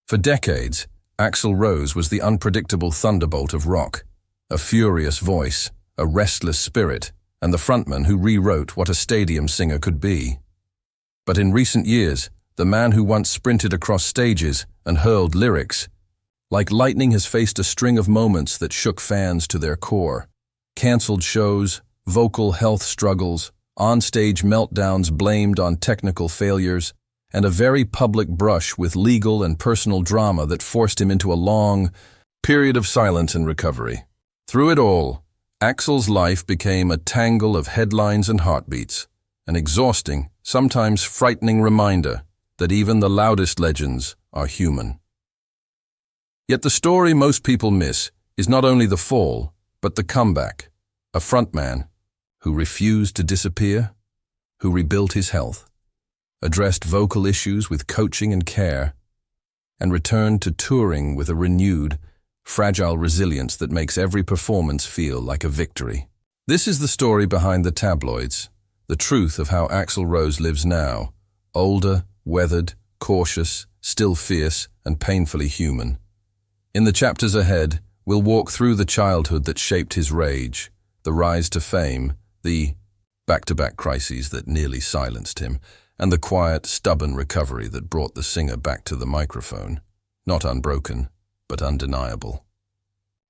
For decades, Axel Rose was the unpredictable thunderbolt of rock, a furious voice, a restless spirit, and the frontman who rewrote what a stadium singer could be. But in recent years, the man who once sprinted across stages and hurled lyrics, like lightning, has faced a string of moments that shook fans to their core. Cancelled shows, vocal health struggles, on-stage meltdowns blamed on technical failures, and a very public brush with legal and personal drama that forced him into a long period of silence and recovery. Through it all, Axel's life became a tangle of headlines and heartbeats, an exhausting, sometimes frightening reminder that even the loudest legends are human. Yet the story most people miss is not only the fall, but the comeback. A frontman who refused to disappear, who rebuilt his health, addressed vocal issues with coaching and care, and returned to touring with a renewed, fragile resilience that makes every performance feel like a victory. This is the story behind the tabloids, the truth of how Axel Rose lives now, older, weathered, cautious, still fierce, and painfully human. In the chapters ahead, we'll walk through the childhood that shaped his rage, the rise to fame, the back-to-back crises that nearly silenced him, and the quiet, stubborn recovery that brought the singer back to the microphone, not unbroken, but undeniable.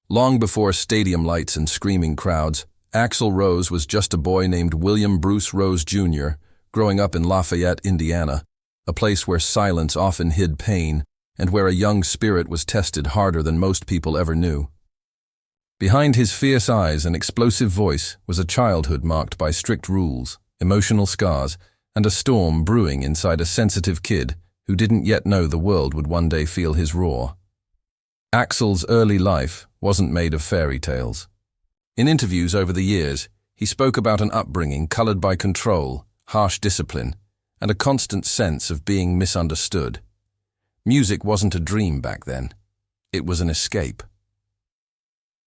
Long before stadium lights and screaming crowds, Axel Rose was just a boy named William Bruce Rose Jr., growing up in Lafayette, Indiana, a place where silence often hid pain and where a young spirit was tested harder than most people ever knew. Behind his fierce eyes and explosive voice was a childhood marked by strict rules, emotional scars, and a storm brewing inside a sensitive kid who didn't yet know the world would one day feel his roar. Axel's early life wasn't made of fairy tales. In interviews over the years, he spoke about an upbringing colored by control, harsh discipline, and a constant sense of being misunderstood. Music wasn't a dream back then. It was an escape.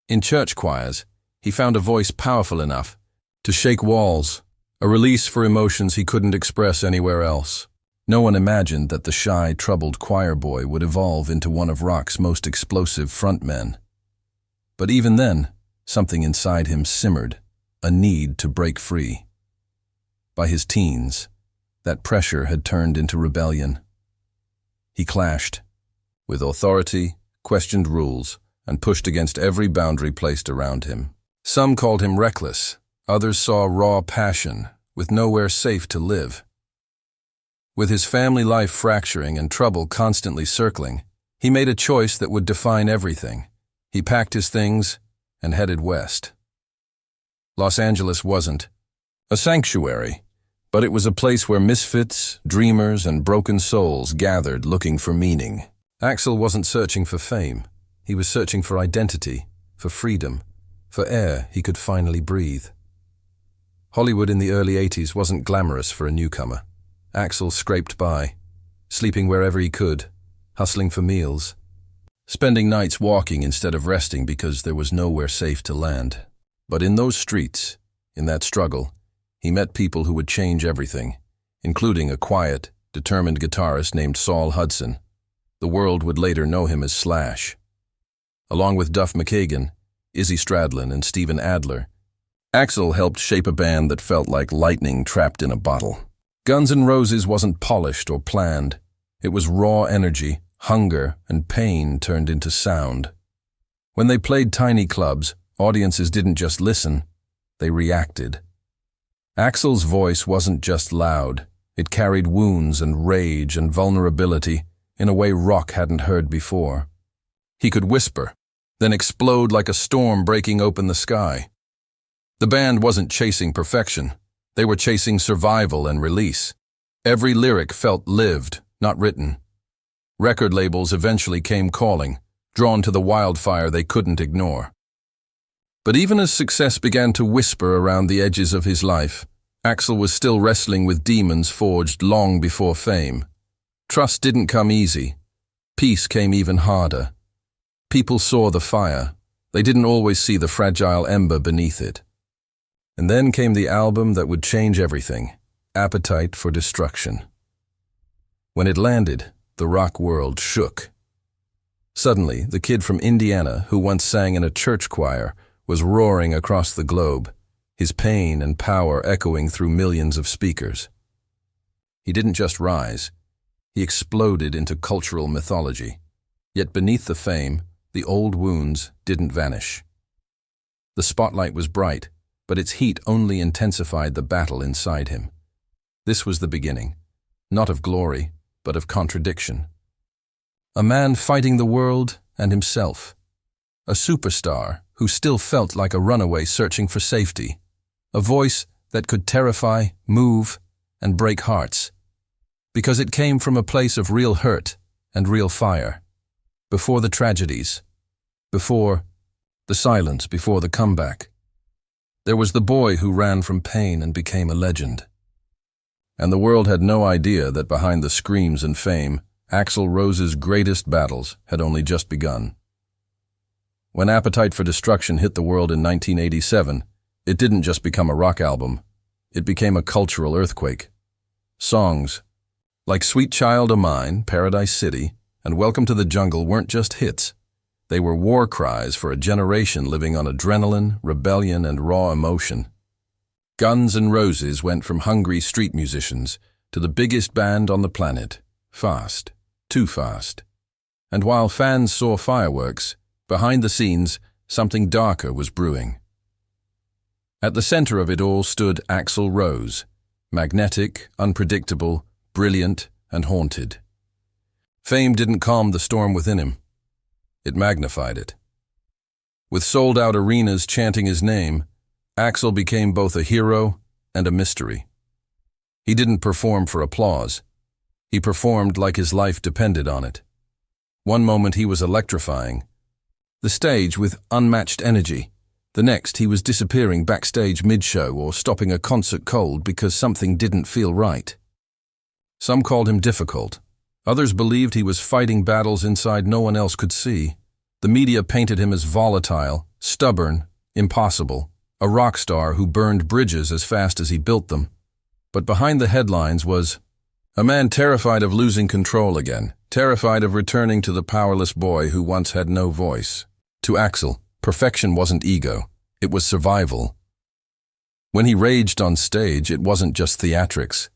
In church choirs, he found a voice powerful enough to shake walls, a release for emotions he couldn't express anywhere else. No one imagined that the shy, troubled choir boy would evolve into one of rock's most explosive frontmen. But even then, something inside him simmered, a need to break free. By his teens, that pressure had turned into rebellion. He clashed with authority, questioned rules, and pushed against every boundary placed around him. Some called him reckless, others saw raw passion, with nowhere safe to live. With his family life fracturing and trouble constantly circling, he made a choice that would define everything. He packed his things and headed west. Los Angeles wasn't a sanctuary, but it was a place where misfits, dreamers, and broken souls gathered looking for meaning. Axel wasn't searching for fame. He was searching for identity, for freedom, for air he could finally breathe. Hollywood in the early 80s wasn't glamorous for a newcomer. Axel scraped by, sleeping wherever he could, hustling for meals, spending nights walking instead of resting because there was nowhere safe to land. But in those streets, in that struggle, he met people who would change everything, including a quiet, determined guitarist named Saul Hudson. The world would later know him as Slash. Along with Duff McKagan, Izzy Stradlin, and Steven Adler, Axel helped shape a band that felt like lightning trapped in a bottle. Guns N' Roses wasn't polished or planned. It was raw energy, hunger, and pain turned into sound. When they played tiny clubs, audiences didn't just listen, they reacted. Axel's voice wasn't just loud. It carried wounds and rage and vulnerability in a way rock hadn't heard before. He could whisper, then explode like a storm breaking open the sky. The band wasn't chasing perfection. They were chasing survival and release. Every lyric felt lived, not written. Record labels eventually came calling, drawn to the wildfire they couldn't ignore. But even as success began to whisper around the edges of his life, Axel was still wrestling with demons forged long before fame. Trust didn't come easy. Peace came even harder. People saw the fire. They didn't always see the fragile ember beneath it. And then came the album that would change everything, Appetite for Destruction. When it landed, the rock world shook. Suddenly, the kid from Indiana, who once sang in a church choir, was roaring across the globe, his pain and power echoing through millions of speakers. He didn't just rise, he exploded into cultural mythology. Yet beneath the fame, the old wounds didn't vanish. The spotlight was bright, but its heat only intensified the battle inside him. This was the beginning, not of glory, but of contradiction. A man fighting the world and himself. A superstar who still felt like a runaway searching for safety. A voice that could terrify, move, and break hearts. Because it came from a place of real hurt and real fire. Before the tragedies. Before the silence, before the comeback. There was the boy who ran from pain and became a legend. And the world had no idea that behind the screams and fame, Axel Rose's greatest battles had only just begun. When Appetite for Destruction hit the world in 1987, it didn't just become a rock album, it became a cultural earthquake. Songs like Sweet Child O' Mine, Paradise City, and Welcome to the Jungle weren't just hits. They were war cries for a generation living on adrenaline, rebellion, and raw emotion. Guns N' Roses went from hungry street musicians to the biggest band on the planet, fast, too fast. And while fans saw fireworks, behind the scenes, something darker was brewing. At the center of it all stood Axel Rose, magnetic, unpredictable, brilliant, and haunted. Fame didn't calm the storm within him. It magnified it. With sold-out arenas chanting his name, Axel became both a hero and a mystery. He didn't perform for applause. He performed like his life depended on it. One moment he was electrifying, the stage with unmatched energy. The next he was disappearing backstage mid-show or stopping a concert cold because something didn't feel right. Some called him difficult. Others believed he was fighting battles inside no one else could see. The media painted him as volatile, stubborn, impossible, a rock star who burned bridges as fast as he built them. But behind the headlines was a man terrified of losing control again, terrified of returning to the powerless boy who once had no voice. To Axel, perfection wasn't ego, it was survival. When he raged on stage, it wasn't just theatrics.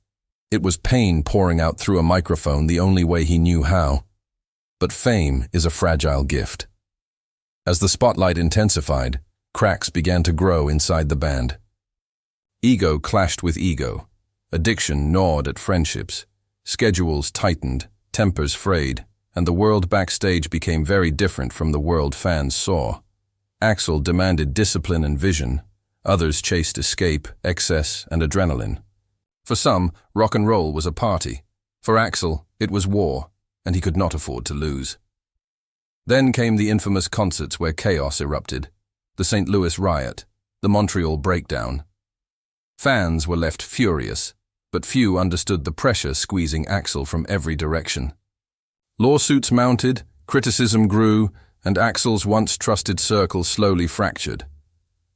It was pain pouring out through a microphone the only way he knew how. But fame is a fragile gift. As the spotlight intensified, cracks began to grow inside the band. Ego clashed with ego. Addiction gnawed at friendships. Schedules tightened, tempers frayed, and the world backstage became very different from the world fans saw. Axel demanded discipline and vision. Others chased escape, excess, and adrenaline. For some, rock and roll was a party. For Axel, it was war, and he could not afford to lose. Then came the infamous concerts where chaos erupted. The St. Louis riot, the Montreal breakdown. Fans were left furious, but few understood the pressure squeezing Axel from every direction. Lawsuits mounted, criticism grew, and Axel's once trusted circle slowly fractured.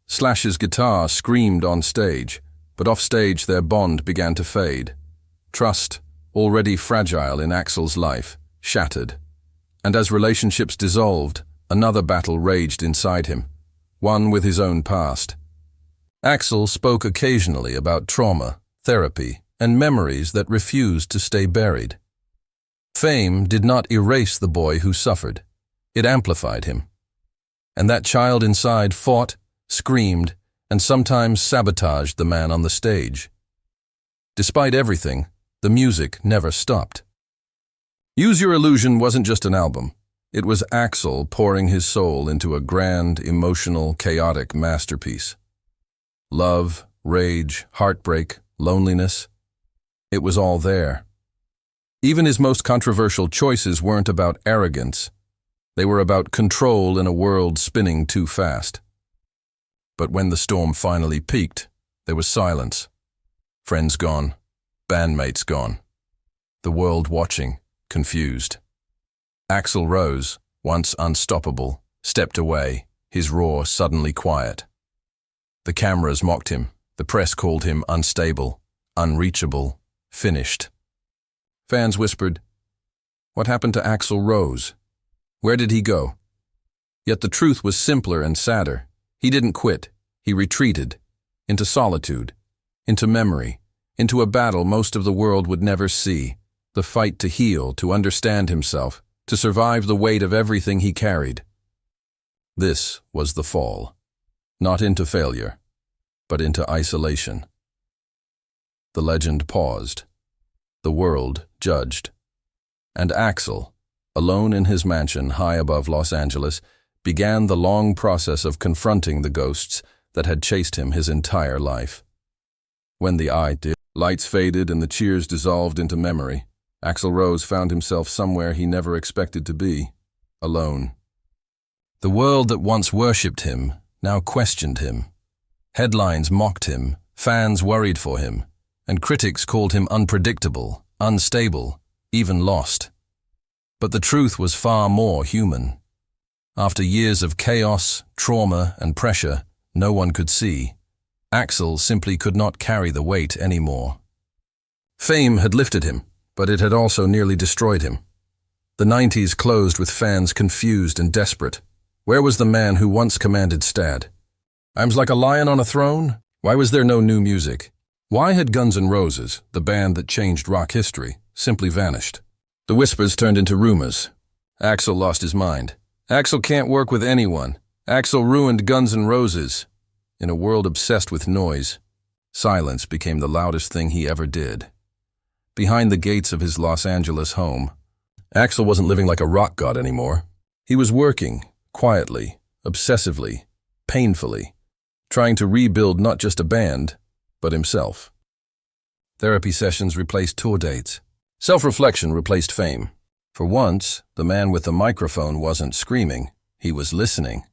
Slash's guitar screamed on stage, but off-stage their bond began to fade. Trust, already fragile in Axel's life, shattered. And as relationships dissolved, another battle raged inside him, one with his own past. Axel spoke occasionally about trauma, therapy, and memories that refused to stay buried. Fame did not erase the boy who suffered. It amplified him. And that child inside fought, screamed, and sometimes sabotaged the man on the stage. Despite everything, the music never stopped. Use Your Illusion wasn't just an album. It was Axel pouring his soul into a grand, emotional, chaotic masterpiece. Love, rage, heartbreak, loneliness. It was all there. Even his most controversial choices weren't about arrogance. They were about control in a world spinning too fast. But when the storm finally peaked, there was silence. Friends gone, bandmates gone. The world watching, confused. Axel Rose, once unstoppable, stepped away, his roar suddenly quiet. The cameras mocked him, the press called him unstable, unreachable, finished. Fans whispered, "What happened to Axel Rose?" Where did he go? Yet the truth was simpler and sadder. He didn't quit. He retreated. Into solitude. Into memory. Into a battle most of the world would never see. The fight to heal, to understand himself, to survive the weight of everything he carried. This was the fall. Not into failure, but into isolation. The legend paused. The world judged. And Axel, alone in his mansion high above Los Angeles, began the long process of confronting the ghosts that had chased him his entire life. When the lights faded and the cheers dissolved into memory, Axel Rose found himself somewhere he never expected to be, alone. The world that once worshipped him now questioned him. Headlines mocked him, fans worried for him, and critics called him unpredictable, unstable, even lost. But the truth was far more human. After years of chaos, trauma, and pressure no one could see, Axel simply could not carry the weight anymore. Fame had lifted him, but it had also nearly destroyed him. The 90s closed with fans confused and desperate. Where was the man who once commanded Stad? "I'm like a lion on a throne." Why was there no new music? Why had Guns N' Roses, the band that changed rock history, simply vanished? The whispers turned into rumors. Axel lost his mind. Axel can't work with anyone. Axel ruined Guns N' Roses. In a world obsessed with noise, silence became the loudest thing he ever did. Behind the gates of his Los Angeles home, Axel wasn't living like a rock god anymore. He was working, quietly, obsessively, painfully, trying to rebuild not just a band, but himself. Therapy sessions replaced tour dates. Self-reflection replaced fame. For once, the man with the microphone wasn't screaming, he was listening,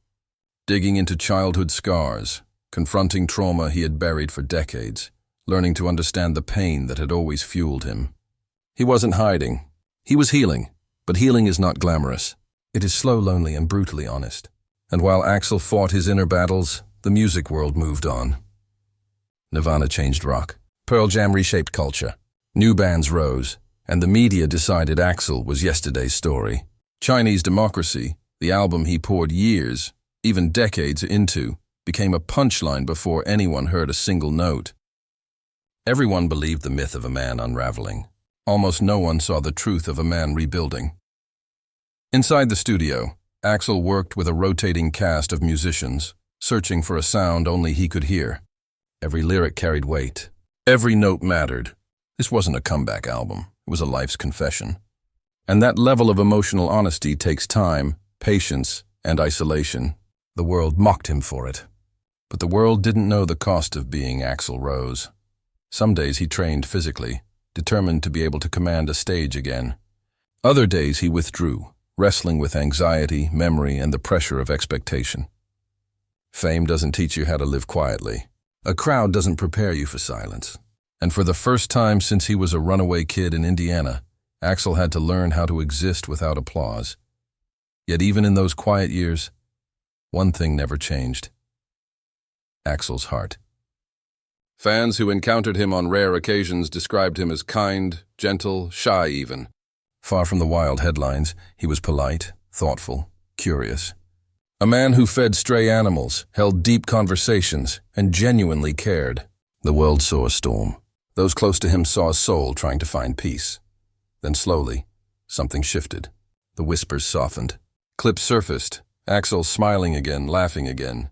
digging into childhood scars, confronting trauma he had buried for decades, learning to understand the pain that had always fueled him. He wasn't hiding. He was healing, but healing is not glamorous. It is slow, lonely, and brutally honest. And while Axel fought his inner battles, the music world moved on. Nirvana changed rock. Pearl Jam reshaped culture. New bands rose, and the media decided Axel was yesterday's story. Chinese Democracy, the album he poured years, even decades into, became a punchline before anyone heard a single note. Everyone believed the myth of a man unraveling. Almost no one saw the truth of a man rebuilding. Inside the studio, Axel worked with a rotating cast of musicians, searching for a sound only he could hear. Every lyric carried weight. Every note mattered. This wasn't a comeback album. It was a life's confession. And that level of emotional honesty takes time, patience, and isolation. The world mocked him for it. But the world didn't know the cost of being Axel Rose. Some days he trained physically, determined to be able to command a stage again. Other days he withdrew, wrestling with anxiety, memory, and the pressure of expectation. Fame doesn't teach you how to live quietly. A crowd doesn't prepare you for silence. And for the first time since he was a runaway kid in Indiana, Axel had to learn how to exist without applause. Yet even in those quiet years, one thing never changed. Axel's heart. Fans who encountered him on rare occasions described him as kind, gentle, shy even. Far from the wild headlines, he was polite, thoughtful, curious. A man who fed stray animals, held deep conversations, and genuinely cared. The world saw a storm. Those close to him saw a soul trying to find peace. Then slowly, something shifted. The whispers softened. Clips surfaced, Axel smiling again, laughing again.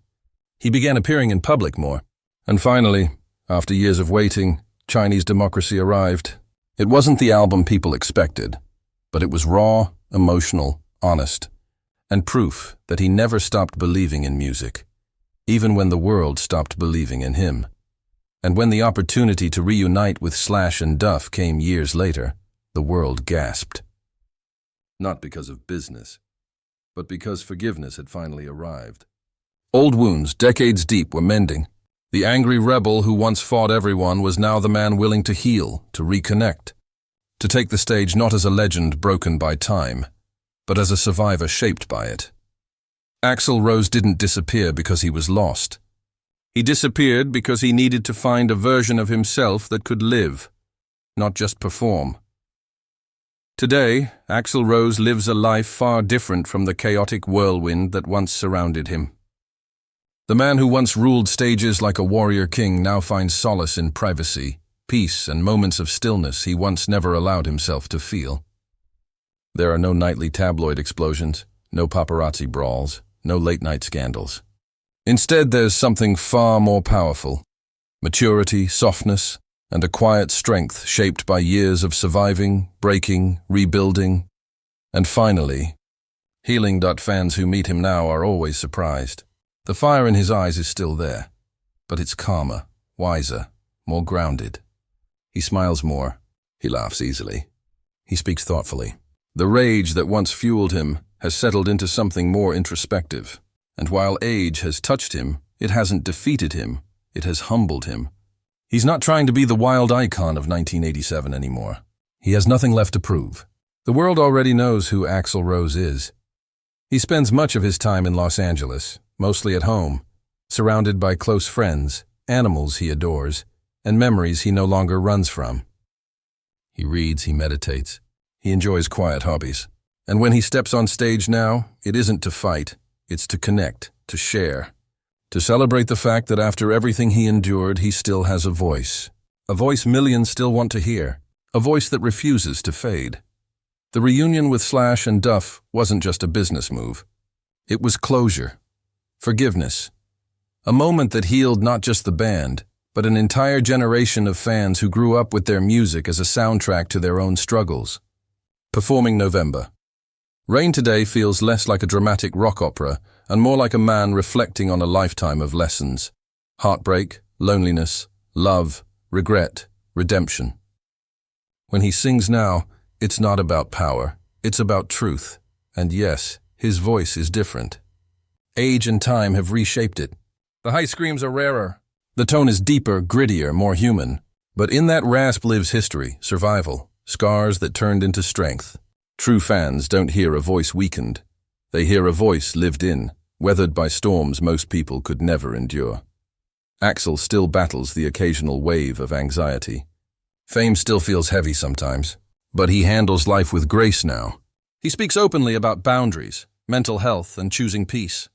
He began appearing in public more. And finally, after years of waiting, Chinese Democracy arrived. It wasn't the album people expected, but it was raw, emotional, honest, and proof that he never stopped believing in music, even when the world stopped believing in him. And when the opportunity to reunite with Slash and Duff came years later, the world gasped. Not because of business, but because forgiveness had finally arrived. Old wounds, decades deep, were mending. The angry rebel who once fought everyone was now the man willing to heal, to reconnect, to take the stage not as a legend broken by time, but as a survivor shaped by it. Axel Rose didn't disappear because he was lost. He disappeared because he needed to find a version of himself that could live, not just perform. Today, Axel Rose lives a life far different from the chaotic whirlwind that once surrounded him. The man who once ruled stages like a warrior king now finds solace in privacy, peace, and moments of stillness he once never allowed himself to feel. There are no nightly tabloid explosions, no paparazzi brawls, no late-night scandals. Instead, there's something far more powerful: maturity, softness, and a quiet strength shaped by years of surviving, breaking, rebuilding, and finally, healing. Fans who meet him now are always surprised. The fire in his eyes is still there, but it's calmer, wiser, more grounded. He smiles more. He laughs easily. He speaks thoughtfully. The rage that once fueled him has settled into something more introspective, and while age has touched him, it hasn't defeated him, it has humbled him. He's not trying to be the wild icon of 1987 anymore. He has nothing left to prove. The world already knows who Axel Rose is. He spends much of his time in Los Angeles, mostly at home, surrounded by close friends, animals he adores, and memories he no longer runs from. He reads, he meditates, he enjoys quiet hobbies. And when he steps on stage now, it isn't to fight, it's to connect, to share. To celebrate the fact that after everything he endured, he still has a voice millions still want to hear, a voice that refuses to fade. The reunion with Slash and Duff wasn't just a business move. It was closure, forgiveness, a moment that healed not just the band, but an entire generation of fans who grew up with their music as a soundtrack to their own struggles. Performing November. Rain today feels less like a dramatic rock opera and more like a man reflecting on a lifetime of lessons: heartbreak, loneliness, love, regret, redemption. When he sings now, it's not about power, it's about truth. And yes, his voice is different. Age and time have reshaped it. The high screams are rarer. The tone is deeper, grittier, more human. But in that rasp lives history, survival, scars that turned into strength. True fans don't hear a voice weakened. They hear a voice lived in, weathered by storms most people could never endure. Axel still battles the occasional wave of anxiety. Fame still feels heavy sometimes, but he handles life with grace now. He speaks openly about boundaries, mental health, and choosing peace.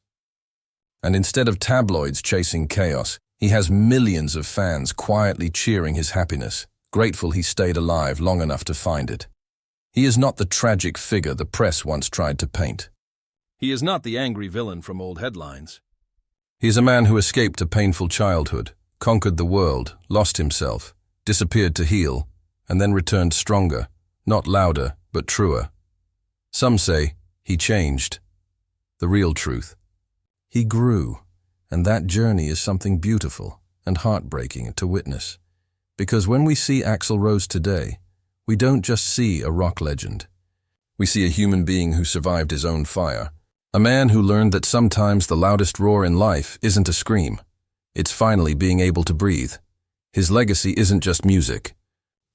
And instead of tabloids chasing chaos, he has millions of fans quietly cheering his happiness, grateful he stayed alive long enough to find it. He is not the tragic figure the press once tried to paint. He is not the angry villain from old headlines. He is a man who escaped a painful childhood, conquered the world, lost himself, disappeared to heal, and then returned stronger, not louder, but truer. Some say he changed. The real truth: he grew, and that journey is something beautiful and heartbreaking to witness. Because when we see Axel Rose today, we don't just see a rock legend. We see a human being who survived his own fire, a man who learned that sometimes the loudest roar in life isn't a scream. It's finally being able to breathe. His legacy isn't just music.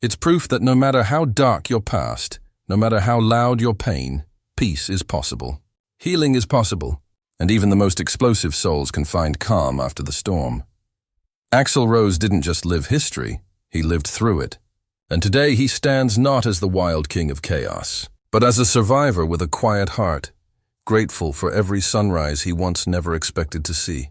It's proof that no matter how dark your past, no matter how loud your pain, peace is possible. Healing is possible, and even the most explosive souls can find calm after the storm. Axel Rose didn't just live history, he lived through it. And today he stands not as the wild king of chaos, but as a survivor with a quiet heart, grateful for every sunrise he once never expected to see.